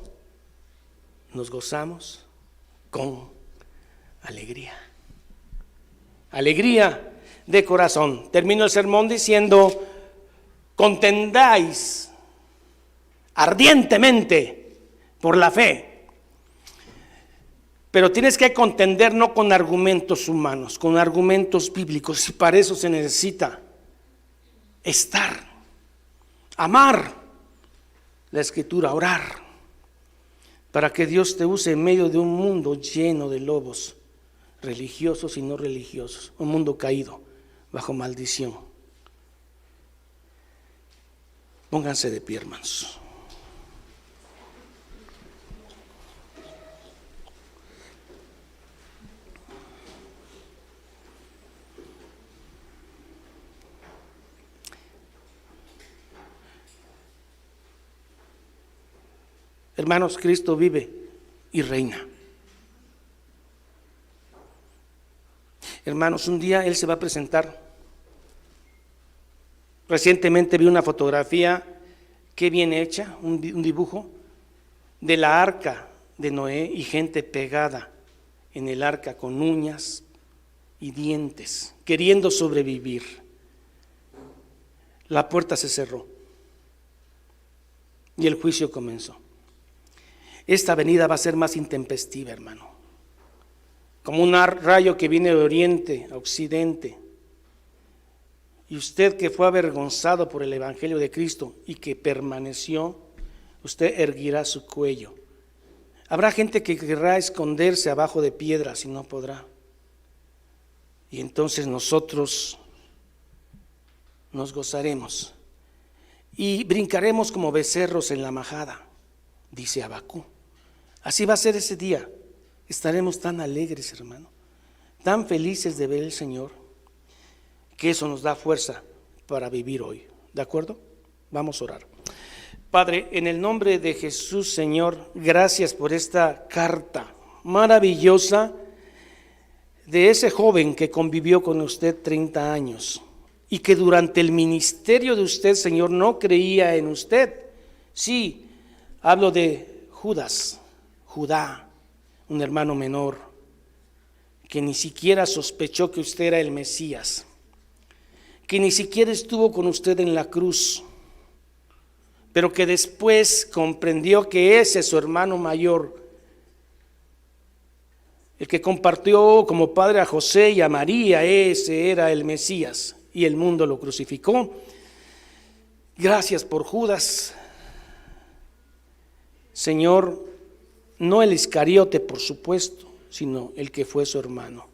nos gozamos con alegría. Alegría de corazón. Termino el sermón diciendo: contendáis ardientemente por la fe. Pero tienes que contender no con argumentos humanos, con argumentos bíblicos. Y para eso se necesita estar, amar la Escritura, orar, para que Dios te use en medio de un mundo lleno de lobos, religiosos y no religiosos, un mundo caído bajo maldición. Pónganse de pie, hermanos. Hermanos, Cristo vive y reina. Hermanos, un día Él se va a presentar. Recientemente vi una fotografía, qué bien hecha, un dibujo de la arca de Noé y gente pegada en el arca con uñas y dientes, queriendo sobrevivir. La puerta se cerró y el juicio comenzó. Esta venida va a ser más intempestiva, hermano, como un rayo que viene de oriente a occidente. Y usted que fue avergonzado por el Evangelio de Cristo y que permaneció, usted erguirá su cuello. Habrá gente que querrá esconderse abajo de piedras y no podrá. Y entonces nosotros nos gozaremos y brincaremos como becerros en la majada, dice Abacú. Así va a ser ese día. Estaremos tan alegres, hermano, tan felices de ver al Señor, que eso nos da fuerza para vivir hoy. ¿De acuerdo? Vamos a orar. Padre, en el nombre de Jesús, Señor, gracias por esta carta maravillosa de ese joven que convivió con usted 30 años y que durante el ministerio de usted, Señor, no creía en usted. Sí, hablo de Judá, un hermano menor, que ni siquiera sospechó que usted era el Mesías, que ni siquiera estuvo con usted en la cruz, pero que después comprendió que ese, su hermano mayor, el que compartió como padre a José y a María, ese era el Mesías, y el mundo lo crucificó. Gracias por Judas. Señor, no el Iscariote, por supuesto, sino el que fue su hermano.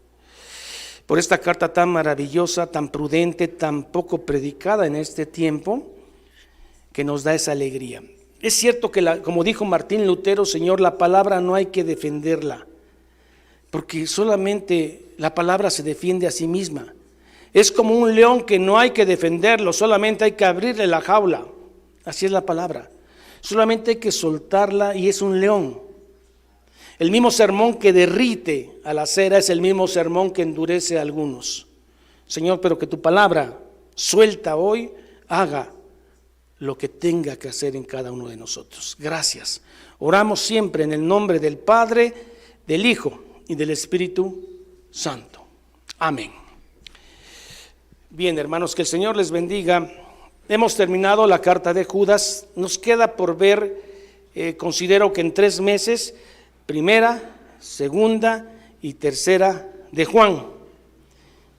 Por esta carta tan maravillosa, tan prudente, tan poco predicada en este tiempo, que nos da esa alegría. Es cierto que, como dijo Martín Lutero, Señor, la palabra no hay que defenderla, porque solamente la palabra se defiende a sí misma. Es como un león que no hay que defenderlo, solamente hay que abrirle la jaula. Así es la palabra. Solamente hay que soltarla y es un león. El mismo sermón que derrite a la cera es el mismo sermón que endurece a algunos. Señor, pero que tu palabra suelta hoy haga lo que tenga que hacer en cada uno de nosotros. Gracias. Oramos siempre en el nombre del Padre, del Hijo y del Espíritu Santo. Amén. Bien, hermanos, que el Señor les bendiga. Hemos terminado la carta de Judas. Nos queda por ver, considero que en 3 meses, primera, segunda y tercera de Juan.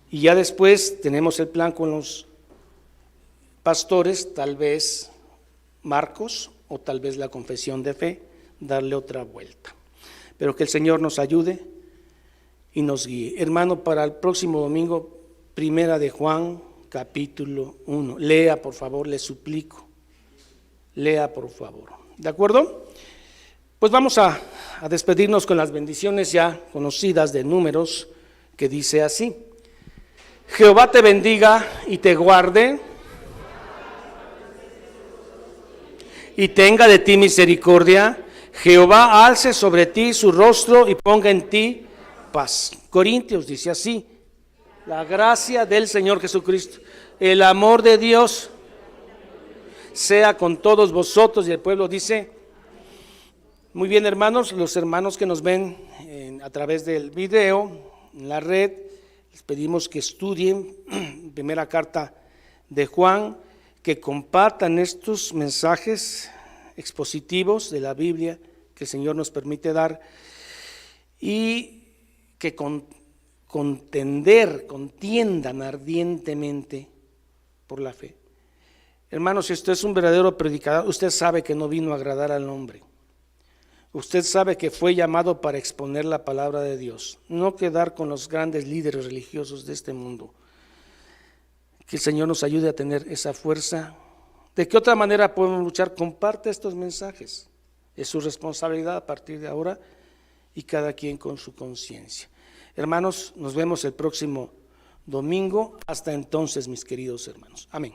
Y ya después tenemos el plan con los pastores, tal vez Marcos o tal vez la confesión de fe, darle otra vuelta. Pero que el Señor nos ayude y nos guíe. Hermano, para el próximo domingo, primera de Juan, capítulo 1. Lea, por favor, le suplico. Lea, por favor. ¿De acuerdo? Pues vamos a despedirnos con las bendiciones ya conocidas de Números, que dice así: Jehová te bendiga y te guarde, y tenga de ti misericordia. Jehová alce sobre ti su rostro y ponga en ti paz. Corintios dice así: la gracia del Señor Jesucristo, el amor de Dios sea con todos vosotros. Y el pueblo dice: muy bien, hermanos. Los hermanos que nos ven a través del video en la red, les pedimos que estudien primera carta de Juan, que compartan estos mensajes expositivos de la Biblia que el Señor nos permite dar, y que contiendan ardientemente por la fe. Hermanos, si usted es un verdadero predicador, usted sabe que no vino a agradar al hombre. Usted sabe que fue llamado para exponer la palabra de Dios, no quedar con los grandes líderes religiosos de este mundo. Que el Señor nos ayude a tener esa fuerza. ¿De qué otra manera podemos luchar? Comparte estos mensajes. Es su responsabilidad a partir de ahora, y cada quien con su conciencia. Hermanos, nos vemos el próximo domingo. Hasta entonces, mis queridos hermanos. Amén.